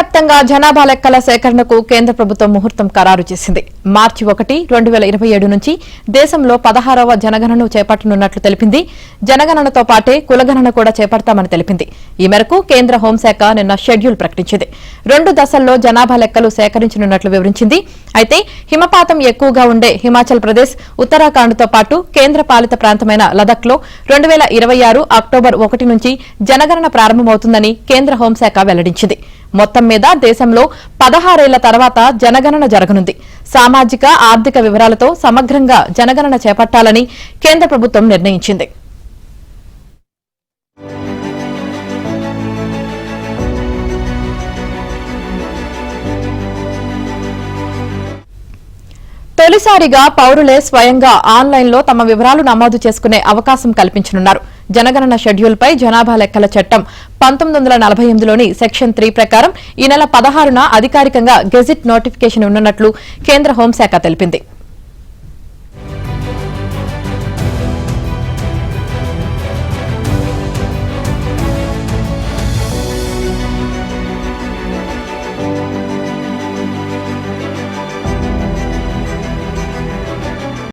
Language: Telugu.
దేశవ్యాప్తంగా జనాభా లెక్కల సేకరణకు కేంద్ర ప్రభుత్వం ముహూర్తం ఖరారు చేసింది. మార్చి 1, 2027 నుంచి దేశంలో 16వ జనగణనను చేపట్టనున్నట్లు తెలిపింది. జనగణనతో పాటే కులగణన కూడా చేపడతామని తెలిపింది. ఈ మేరకు కేంద్ర హోంశాఖ నిన్న షెడ్యూల్ ప్రకటించింది. 2 దశల్లో జనాభా లెక్కలు సేకరించనున్నట్లు వివరించింది. అయితే హిమపాతం ఎక్కువగా ఉండే హిమాచల్ ప్రదేశ్, ఉత్తరాఖండ్తో పాటు కేంద్ర పాలిత ప్రాంతమైన లదఖ్లో 2026 అక్టోబర్ 1 నుంచి జనగణన ప్రారంభమవుతుందని కేంద్ర హోంశాఖ వెల్లడించింది. మొత్తం మీద దేశంలో 16 ఏళ్ల తర్వాత జనగణన జరగనుంది. సామాజిక, ఆర్థిక వివరాలతో సమగ్రంగా జనగణన చేపట్టాలని కేంద్ర ప్రభుత్వం నిర్ణయించింది. తొలిసారిగా పౌరులే స్వయంగా ఆన్లైన్లో తమ వివరాలు నమోదు చేసుకునే అవకాశం కల్పించనున్నారు. జనగణన షెడ్యూల్పై జనాభా లెక్కల చట్టం 1948లోని సెక్షన్ 3 ప్రకారం ఈ నెల 16న అధికారికంగా గెజిట్ నోటిఫికేషన్ ఉన్నట్లు కేంద్ర హోంశాఖ తెలిపింది.